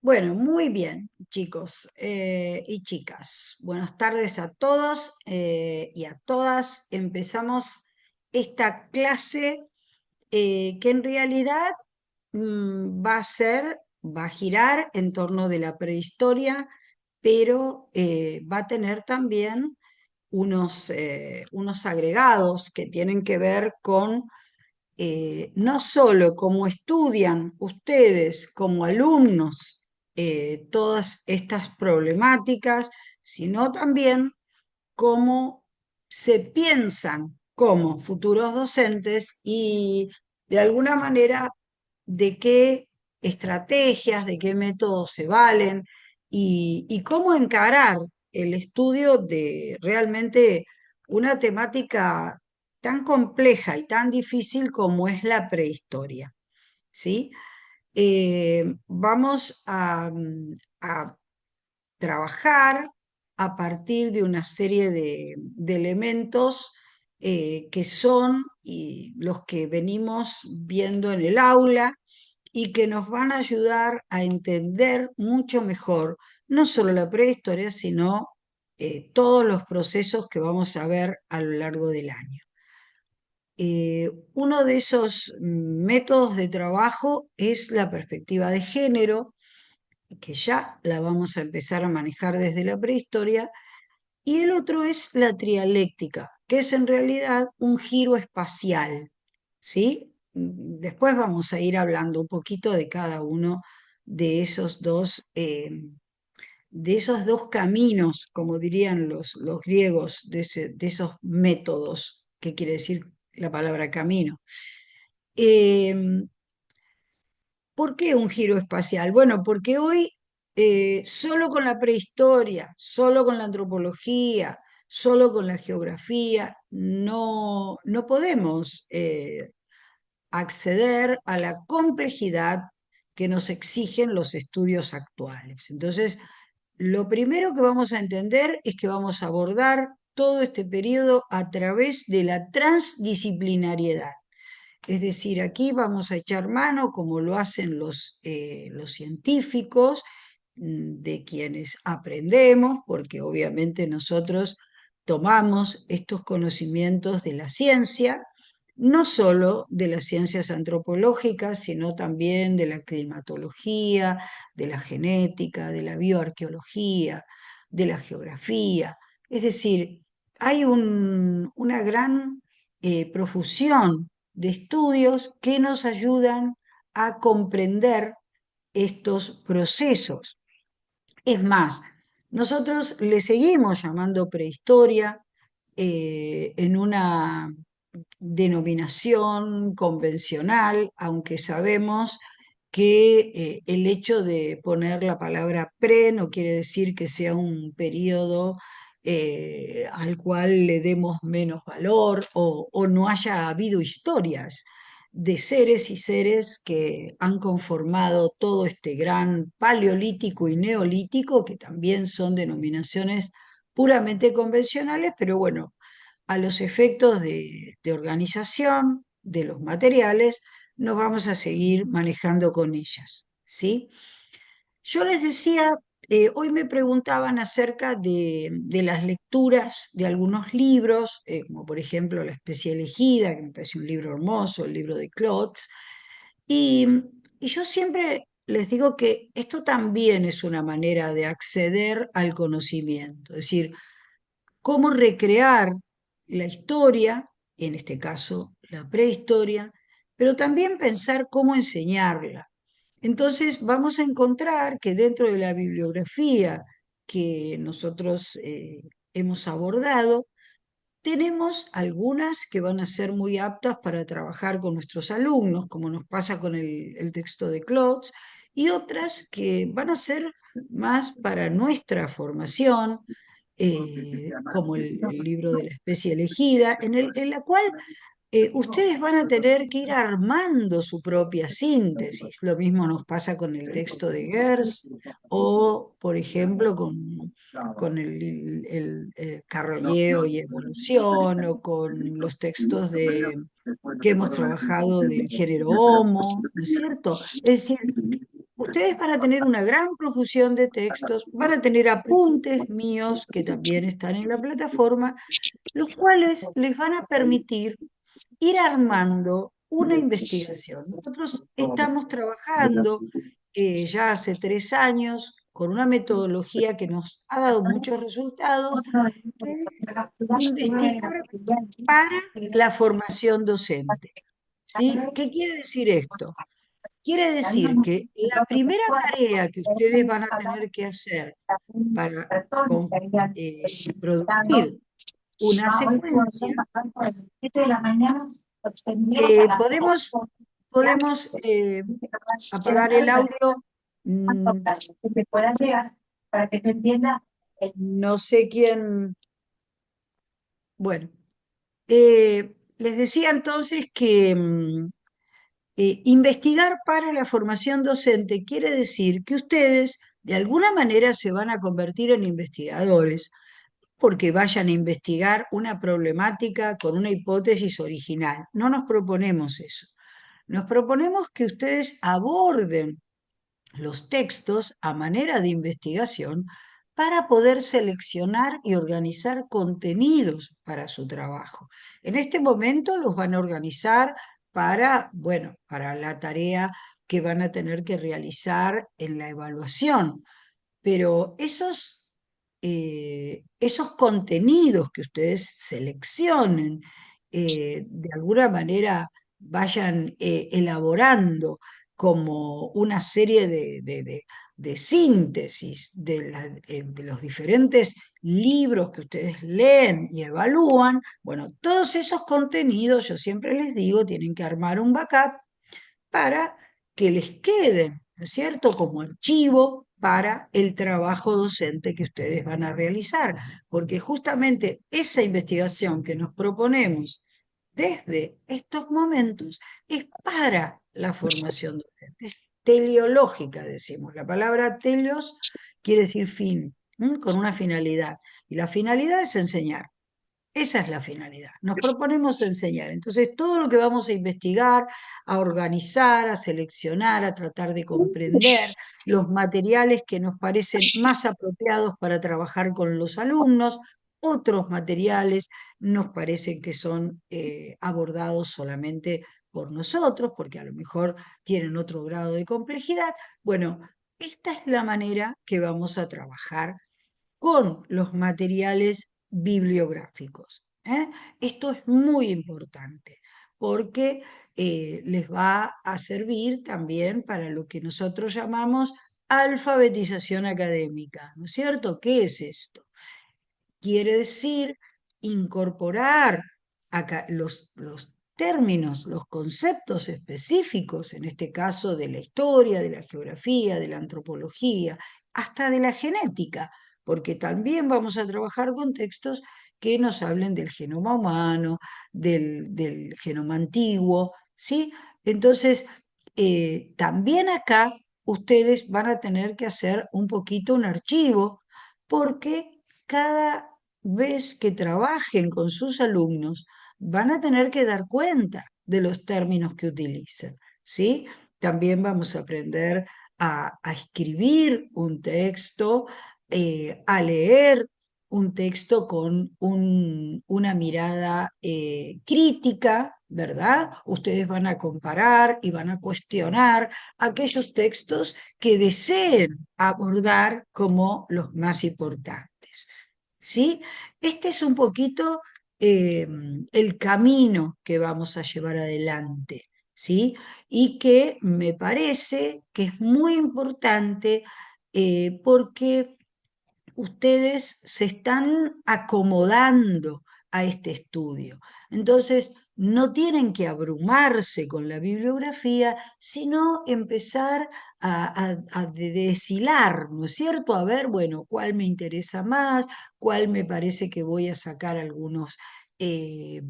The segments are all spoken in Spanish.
Bueno, muy bien, chicos y chicas. Buenas tardes a todos y a todas. Empezamos esta clase que en realidad va a girar en torno de la prehistoria, pero va a tener también unos agregados que tienen que ver con no solo cómo estudian ustedes como alumnos todas estas problemáticas, sino también cómo se piensan como futuros docentes y de alguna manera de qué estrategias, de qué métodos se valen y cómo encarar el estudio de realmente una temática tan compleja y tan difícil como es la prehistoria, ¿sí? Vamos a trabajar a partir de una serie de elementos que son y los que venimos viendo en el aula y que nos van a ayudar a entender mucho mejor no solo la prehistoria, sino todos los procesos que vamos a ver a lo largo del año. Uno de esos métodos de trabajo es la perspectiva de género, que ya la vamos a empezar a manejar desde la prehistoria, y el otro es la trialéctica, que es en realidad un giro espacial, ¿sí? Después vamos a ir hablando un poquito de cada uno de esos dos caminos, como dirían los griegos, de esos métodos, que quiere decir la palabra camino. Em, ¿Por qué un giro espacial? Bueno, porque hoy solo con la prehistoria, solo con la antropología, solo con la geografía, no podemos acceder a la complejidad que nos exigen los estudios actuales. Entonces, lo primero que vamos a entender es que vamos a abordar todo este periodo a través de la transdisciplinariedad. Es decir, aquí vamos a echar mano, como lo hacen los científicos, de quienes aprendemos, porque obviamente nosotros tomamos estos conocimientos de la ciencia, no solo de las ciencias antropológicas, sino también de la climatología, de la genética, de la bioarqueología, de la geografía. Es decir, hay una gran profusión de estudios que nos ayudan a comprender estos procesos. Es más, nosotros le seguimos llamando prehistoria en una denominación convencional, aunque sabemos que el hecho de poner la palabra pre no quiere decir que sea un periodo al cual le demos menos valor o no haya habido historias de seres y seres que han conformado todo este gran paleolítico y neolítico, que también son denominaciones puramente convencionales, pero bueno, a los efectos de organización de los materiales, nos vamos a seguir manejando con ellas, ¿sí? Yo les decía, hoy me preguntaban acerca de las lecturas de algunos libros, como por ejemplo La especie elegida, que me parece un libro hermoso, el libro de Klotz, y, y yo siempre les digo que esto también es una manera de acceder al conocimiento, es decir, cómo recrear la historia, en este caso la prehistoria, pero también pensar cómo enseñarla. Entonces vamos a encontrar que dentro de la bibliografía que nosotros hemos abordado, tenemos algunas que van a ser muy aptas para trabajar con nuestros alumnos, como nos pasa con el texto de Klotz, y otras que van a ser más para nuestra formación, como el libro de la especie elegida, en la cual ustedes van a tener que ir armando su propia síntesis. Lo mismo nos pasa con el texto de Gerst o, por ejemplo, con Carrolleo y Evolución o con los textos que hemos trabajado del género Homo, ¿no es cierto? Es decir, ustedes van a tener una gran profusión de textos, van a tener apuntes míos que también están en la plataforma, los cuales les van a permitir ir armando una investigación. Nosotros estamos trabajando ya hace 3 años con una metodología que nos ha dado muchos resultados, que es investigar para la formación docente. ¿Sí? ¿Qué quiere decir esto? Quiere decir que la primera tarea que ustedes van a tener que hacer para producir una secuencia, podemos, podemos apagar el audio. Mm, No sé quién. Bueno, les decía entonces que investigar para la formación docente quiere decir que ustedes de alguna manera se van a convertir en investigadores porque vayan a investigar una problemática con una hipótesis original. No nos proponemos eso. Nos proponemos que ustedes aborden los textos a manera de investigación para poder seleccionar y organizar contenidos para su trabajo. En este momento los van a organizar para, bueno, para la tarea que van a tener que realizar en la evaluación, pero esos contenidos que ustedes seleccionen, de alguna manera vayan elaborando como una serie de síntesis de los diferentes libros que ustedes leen y evalúan, bueno, todos esos contenidos, yo siempre les digo, tienen que armar un backup para que les queden, ¿no es cierto?, como archivo para el trabajo docente que ustedes van a realizar, porque justamente esa investigación que nos proponemos desde estos momentos es para la formación docente, es teleológica, decimos. La palabra teleos quiere decir fin, con una finalidad, y la finalidad es enseñar. Esa es la finalidad. Nos proponemos enseñar. Entonces, todo lo que vamos a investigar, a organizar, a seleccionar, a tratar de comprender los materiales que nos parecen más apropiados para trabajar con los alumnos, otros materiales nos parecen que son abordados solamente por nosotros, porque a lo mejor tienen otro grado de complejidad. Bueno, esta es la manera que vamos a trabajar con los materiales bibliográficos. ¿Eh? Esto es muy importante porque les va a servir también para lo que nosotros llamamos alfabetización académica, ¿no es cierto? ¿Qué es esto? Quiere decir incorporar los términos, los conceptos específicos, en este caso de la historia, de la geografía, de la antropología, hasta de la genética, porque también vamos a trabajar con textos que nos hablen del genoma humano, del genoma antiguo, ¿sí? Entonces, también acá ustedes van a tener que hacer un poquito un archivo, porque cada vez que trabajen con sus alumnos, van a tener que dar cuenta de los términos que utilizan, ¿sí? También vamos a aprender a escribir un texto, a leer un texto con una mirada crítica, ¿verdad? Ustedes van a comparar y van a cuestionar aquellos textos que deseen abordar como los más importantes. ¿Sí? Este es un poquito eh, el camino que vamos a llevar adelante, ¿sí? Y que me parece que es muy importante porque ustedes se están acomodando a este estudio. Entonces, no tienen que abrumarse con la bibliografía, sino empezar a deshilar, ¿no es cierto? A ver, bueno, cuál me interesa más, cuál me parece que voy a sacar algunos eh,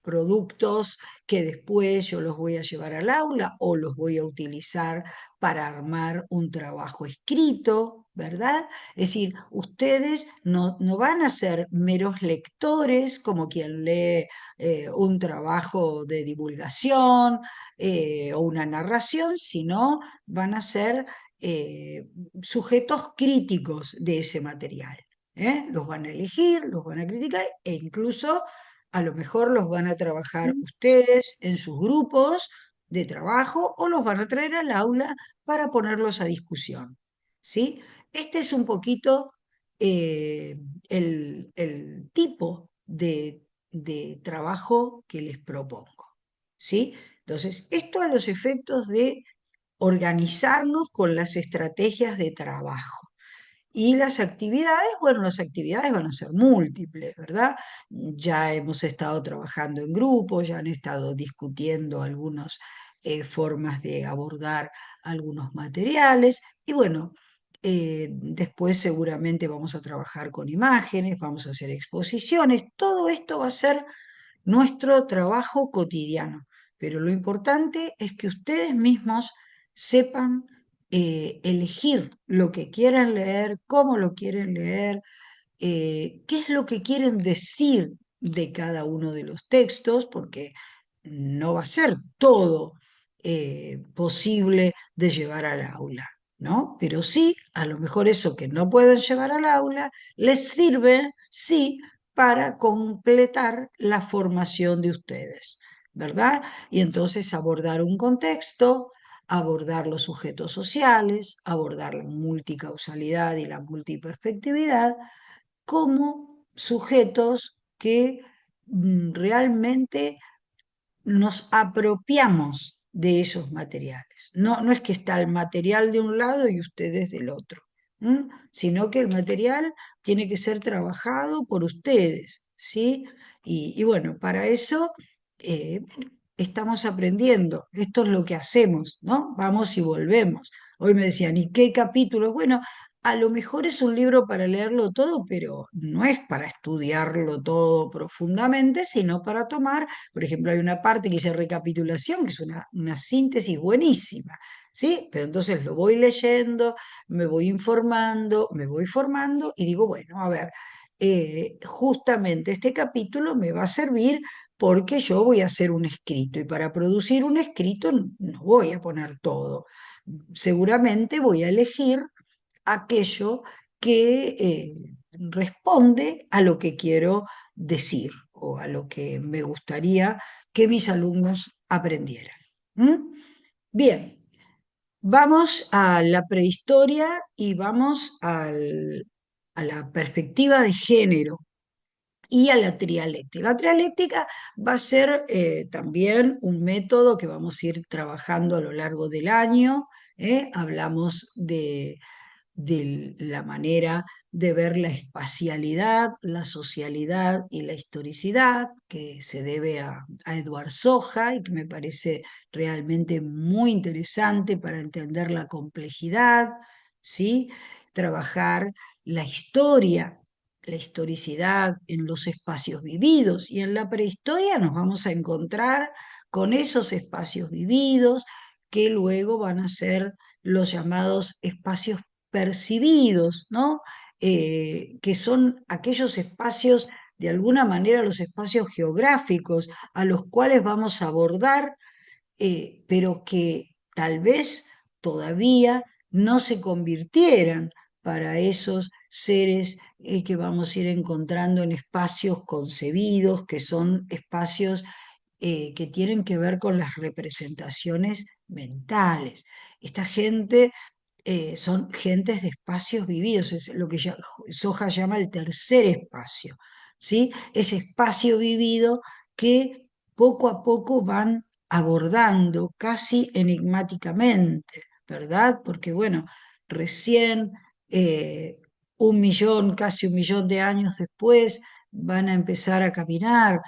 productos que después yo los voy a llevar al aula o los voy a utilizar para armar un trabajo escrito, ¿verdad? Es decir, ustedes no van a ser meros lectores como quien lee un trabajo de divulgación o una narración, sino van a ser eh, sujetos críticos de ese material. ¿Eh? Los van a elegir, los van a criticar e incluso a lo mejor los van a trabajar ustedes en sus grupos de trabajo o los van a traer al aula para ponerlos a discusión. ¿Sí? Este es un poquito eh, el tipo de trabajo que les propongo. ¿Sí? Entonces, esto a los efectos de organizarnos con las estrategias de trabajo. Y las actividades, bueno, las actividades van a ser múltiples, ¿verdad? Ya hemos estado trabajando en grupo, ya han estado discutiendo algunas formas de abordar algunos materiales y bueno, después seguramente vamos a trabajar con imágenes, vamos a hacer exposiciones, todo esto va a ser nuestro trabajo cotidiano, pero lo importante es que ustedes mismos sepan elegir lo que quieran leer, cómo lo quieren leer, qué es lo que quieren decir de cada uno de los textos, porque no va a ser todo posible de llevar al aula, ¿no? Pero sí, a lo mejor eso que no pueden llevar al aula les sirve, sí, para completar la formación de ustedes, ¿verdad? Y entonces abordar un contexto, abordar los sujetos sociales, abordar la multicausalidad y la multiperspectividad como sujetos que realmente nos apropiamos de esos materiales. No es que está el material de un lado y ustedes del otro, sino que el material tiene que ser trabajado por ustedes, ¿sí? Y bueno, para eso bueno, estamos aprendiendo, esto es lo que hacemos, ¿no? Vamos y volvemos. Hoy me decían, ¿y qué capítulos? Bueno, a lo mejor es un libro para leerlo todo, pero no es para estudiarlo todo profundamente, sino para tomar, por ejemplo, hay una parte que dice recapitulación, que es una síntesis buenísima, ¿sí? Pero entonces lo voy leyendo, me voy informando, me voy formando y digo, bueno, a ver, justamente este capítulo me va a servir porque yo voy a hacer un escrito y para producir un escrito no voy a poner todo. Seguramente voy a elegir aquello que responde a lo que quiero decir o a lo que me gustaría que mis alumnos aprendieran. ¿Mm? Bien, vamos a la prehistoria y vamos a la perspectiva de género y a la trialéctica. La trialéctica va a ser también un método que vamos a ir trabajando a lo largo del año. Hablamos de la manera de ver la espacialidad, la socialidad y la historicidad, que se debe a Eduard Soja y que me parece realmente muy interesante para entender la complejidad, ¿sí? Trabajar la historia, la historicidad en los espacios vividos y en la prehistoria nos vamos a encontrar con esos espacios vividos que luego van a ser los llamados espacios percibidos, ¿no? Que son aquellos espacios, de alguna manera, los espacios geográficos a los cuales vamos a abordar, pero que tal vez todavía no se convirtieran para esos seres que vamos a ir encontrando en espacios concebidos, que son espacios que tienen que ver con las representaciones mentales. Esta gente son gentes de espacios vividos, es lo que Soja llama el tercer espacio, ¿sí? Ese espacio vivido que poco a poco van abordando casi enigmáticamente, ¿verdad? Porque bueno, recién un millón, casi un millón de años después, van a empezar a caminar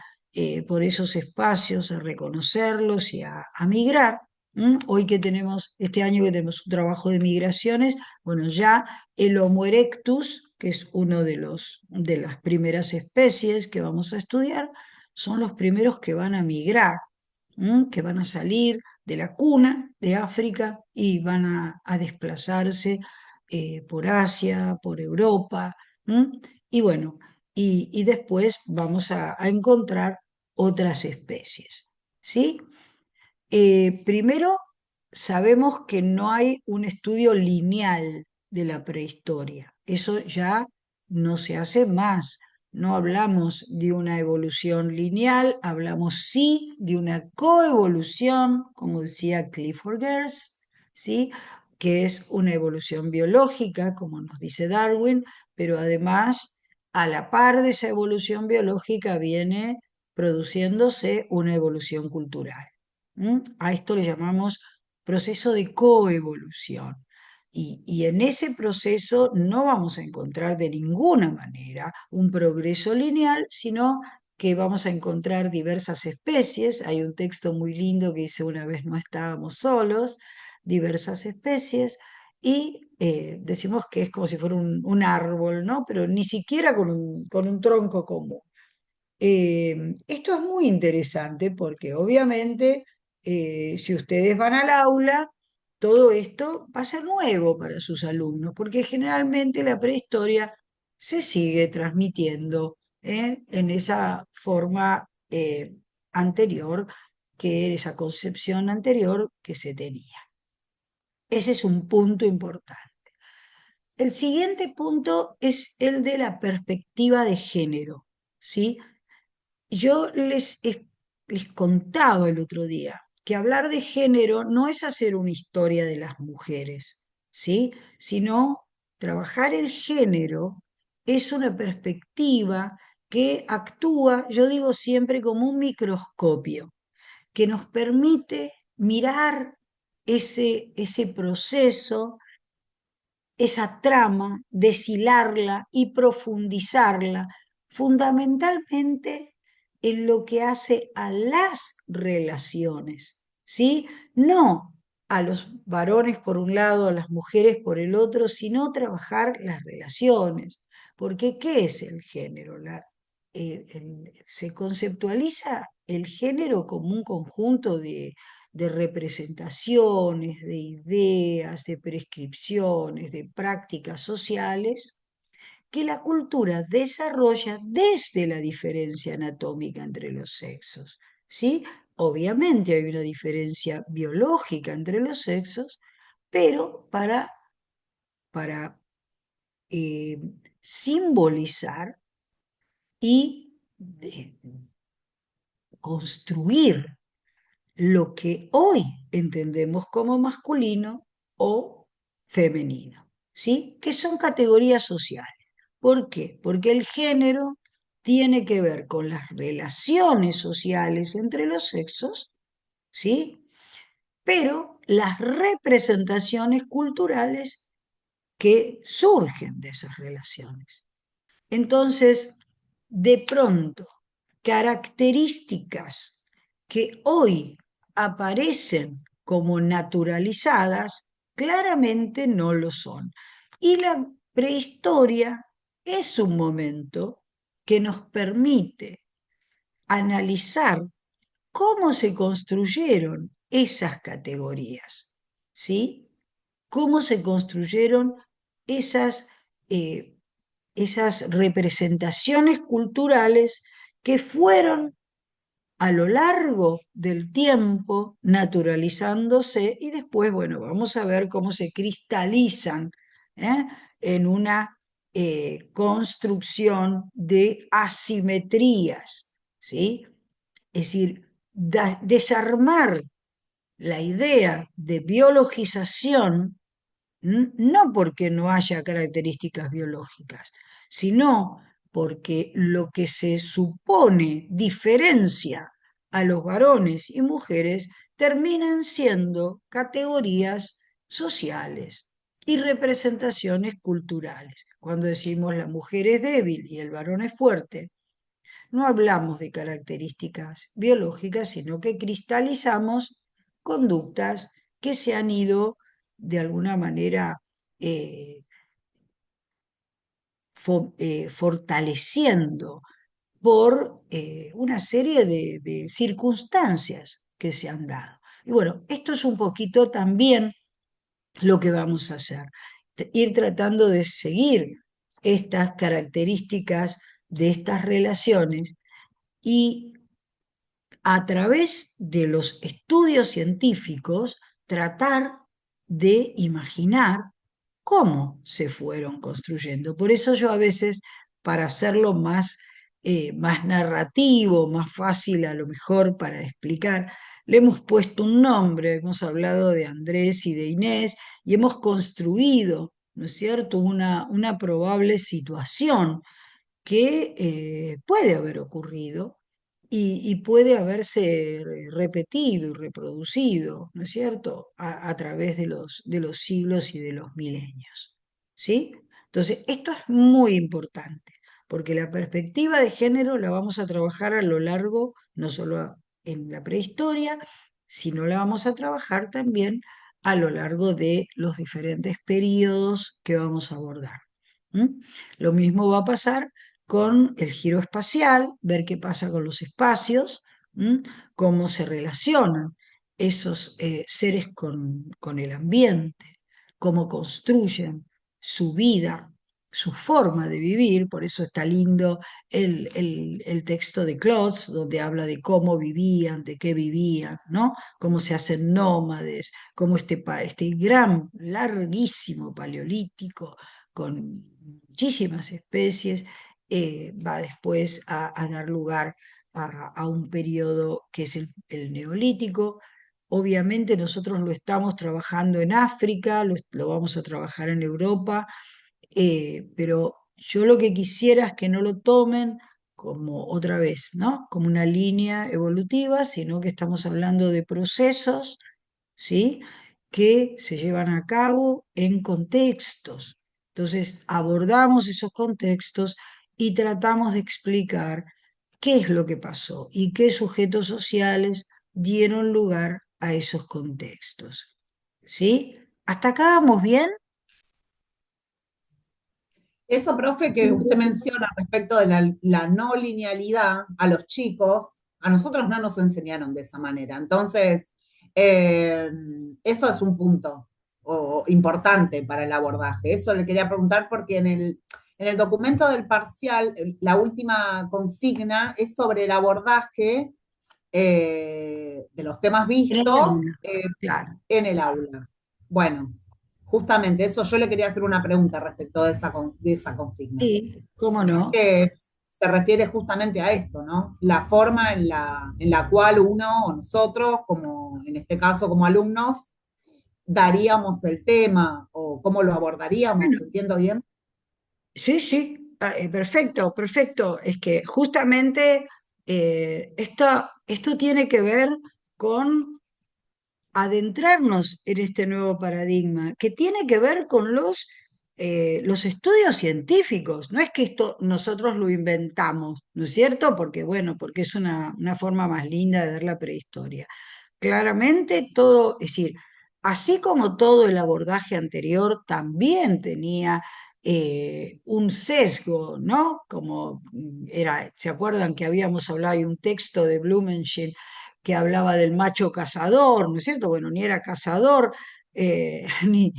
por esos espacios, a reconocerlos y a migrar. Hoy que tenemos, este año que tenemos un trabajo de migraciones, bueno, ya el Homo erectus, que es uno de las primeras especies que vamos a estudiar, son los primeros que van a migrar, que van a salir de la cuna de África y van a desplazarse por Asia, por Europa, ¿m? Y bueno, y después vamos a encontrar otras especies, ¿sí? Primero, sabemos que no hay un estudio lineal de la prehistoria. Eso ya no se hace más. No hablamos de una evolución lineal, hablamos sí de una coevolución, como decía Clifford Geertz, ¿sí? Que es una evolución biológica, como nos dice Darwin, pero además, a la par de esa evolución biológica viene produciéndose una evolución cultural. A esto le llamamos proceso de coevolución. Y en ese proceso no vamos a encontrar de ninguna manera un progreso lineal, sino que vamos a encontrar diversas especies. Hay un texto muy lindo que dice una vez no estábamos solos, diversas especies, y decimos que es como si fuera un árbol, ¿no? Pero ni siquiera con un tronco común. Esto es muy interesante porque obviamente si ustedes van al aula, todo esto va a ser nuevo para sus alumnos, porque generalmente la prehistoria se sigue transmitiendo en esa forma anterior, que era esa concepción anterior que se tenía. Ese es un punto importante. El siguiente punto es el de la perspectiva de género, ¿sí? Yo les contaba el otro día que hablar de género no es hacer una historia de las mujeres, ¿sí? Sino trabajar el género es una perspectiva que actúa, yo digo siempre, como un microscopio, que nos permite mirar ese proceso, esa trama, deshilarla y profundizarla, fundamentalmente en lo que hace a las relaciones, ¿sí? No a los varones por un lado, a las mujeres por el otro, sino trabajar las relaciones. Porque ¿qué es el género? Se conceptualiza el género como un conjunto de representaciones, de ideas, de prescripciones, de prácticas sociales que la cultura desarrolla desde la diferencia anatómica entre los sexos. ¿Sí? Obviamente hay una diferencia biológica entre los sexos, pero para eh, simbolizar y construir lo que hoy entendemos como masculino o femenino, ¿sí? Que son categorías sociales. ¿Por qué? Porque el género tiene que ver con las relaciones sociales entre los sexos, ¿sí? Pero las representaciones culturales que surgen de esas relaciones. Entonces, de pronto, características que hoy aparecen como naturalizadas, claramente no lo son. Y la prehistoria es un momento que nos permite analizar cómo se construyeron esas categorías, ¿sí? Cómo se construyeron esas eh, esas representaciones culturales que fueron a lo largo del tiempo naturalizándose y después, bueno, vamos a ver cómo se cristalizan ¿eh? En una construcción de asimetrías, ¿sí? Es decir, desarmar la idea de biologización no porque no haya características biológicas, sino porque lo que se supone diferencia a los varones y mujeres terminan siendo categorías sociales y representaciones culturales. Cuando decimos la mujer es débil y el varón es fuerte, no hablamos de características biológicas, sino que cristalizamos conductas que se han ido de alguna manera eh, fortaleciendo por una serie de circunstancias que se han dado. Y bueno, esto es un poquito también lo que vamos a hacer. ir tratando de seguir estas características de estas relaciones y a través de los estudios científicos tratar de imaginar cómo se fueron construyendo. Por eso yo a veces, para hacerlo más narrativo, más fácil a lo mejor para explicar, le hemos puesto un nombre, hemos hablado de Andrés y de Inés y hemos construido, ¿no es cierto?, una probable situación que puede haber ocurrido y puede haberse repetido y reproducido, ¿no es cierto?, a través de los siglos y de los milenios. ¿Sí? Entonces, esto es muy importante, porque la perspectiva de género la vamos a trabajar a lo largo, no solo en la prehistoria, sino la vamos a trabajar también a lo largo de los diferentes periodos que vamos a abordar. ¿Mm? Lo mismo va a pasar con el giro espacial, ver qué pasa con los espacios, ¿m? Cómo se relacionan esos seres con el ambiente, cómo construyen su vida, su forma de vivir. Por eso está lindo el texto de Klotz, donde habla de cómo vivían, de qué vivían, ¿no? Cómo se hacen nómades, cómo este gran, larguísimo paleolítico con muchísimas especies va después a dar lugar a un periodo que es el neolítico. Obviamente nosotros lo estamos trabajando en África, lo vamos a trabajar en Europa, pero yo lo que quisiera es que no lo tomen como otra vez, ¿no? Como una línea evolutiva, sino que estamos hablando de procesos, ¿sí? Que se llevan a cabo en contextos. Entonces, abordamos esos contextos y tratamos de explicar qué es lo que pasó y qué sujetos sociales dieron lugar a esos contextos. ¿Sí? ¿Hasta acá vamos bien? Eso, profe, que usted menciona respecto de la no linealidad a los chicos, a nosotros no nos enseñaron de esa manera. Entonces, eh, eso es un punto importante para el abordaje. Eso le quería preguntar porque en el documento del parcial, la última consigna es sobre el abordaje de los temas En el vistos aula, claro. en el aula. Bueno, justamente eso yo le quería hacer una pregunta respecto de esa consigna. Sí, cómo no. Que se refiere justamente a esto, ¿no? La forma en la cual uno o nosotros, como en este caso como alumnos, daríamos el tema o cómo lo abordaríamos, Bueno, ¿entiendo bien? sí, sí, perfecto, perfecto. Es que justamente esto tiene que ver con adentrarnos en este nuevo paradigma, que tiene que ver con los estudios científicos. No es que esto nosotros lo inventamos, ¿no es cierto? Porque, bueno, porque es una forma más linda de ver la prehistoria. Claramente todo, es decir, así como todo el abordaje anterior también tenía un sesgo, ¿no? Como era, ¿se acuerdan que habíamos hablado de un texto de Blumenschil que hablaba del macho cazador, ¿no es cierto? Bueno, ni era cazador, ni,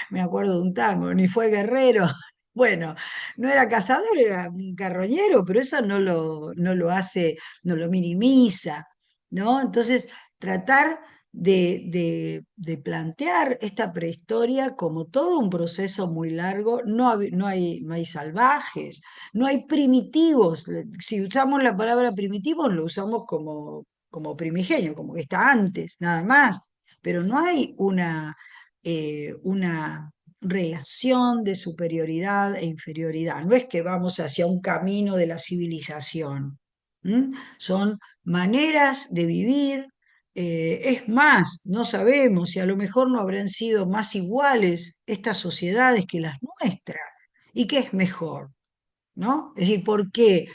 me acuerdo de un tango, ni fue guerrero. Bueno, no era cazador, era un carroñero, pero eso no lo hace, no lo minimiza, ¿no? Entonces, tratar de plantear esta prehistoria como todo un proceso muy largo, no hay salvajes, no hay primitivos. Si usamos la palabra primitivos, lo usamos como primigenio, como que está antes, nada más, pero no hay una relación de superioridad e inferioridad. No es que vamos hacia un camino de la civilización. ¿M? Son maneras de vivir. Es más, no sabemos si a lo mejor no habrán sido más iguales estas sociedades que las nuestras. ¿Y qué es mejor? ¿No? Es decir, ¿por qué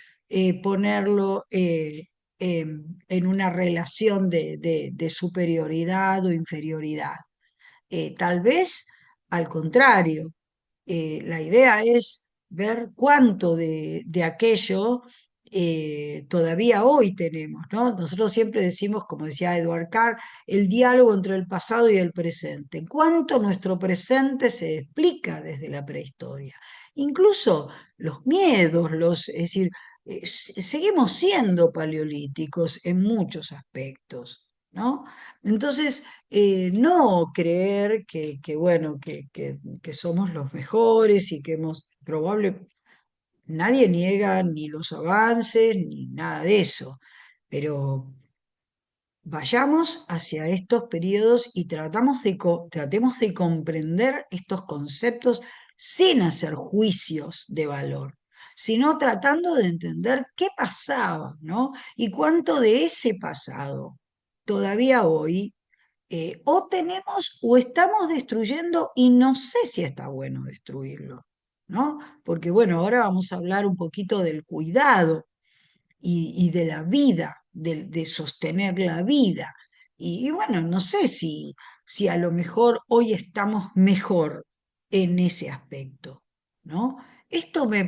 ponerlo en una relación de superioridad o inferioridad? Tal vez al contrario, la idea es ver cuánto de aquello todavía hoy tenemos, ¿no? Nosotros siempre decimos, como decía Edward Carr, el diálogo entre el pasado y el presente. ¿Cuánto nuestro presente se explica desde la prehistoria? Incluso los miedos, es decir, seguimos siendo paleolíticos en muchos aspectos, ¿no? Entonces, no creer bueno, que somos los mejores y que hemos probable. Nadie niega ni los avances ni nada de eso, pero vayamos hacia estos periodos y tratemos de comprender estos conceptos sin hacer juicios de valor, sino tratando de entender qué pasaba, ¿no? Y cuánto de ese pasado todavía hoy o tenemos o estamos destruyendo y no sé si está bueno destruirlo, ¿no? Porque bueno, ahora vamos a hablar un poquito del cuidado y de la vida, de sostener la vida. Y bueno, no sé si a lo mejor hoy estamos mejor en ese aspecto, ¿no? Esto me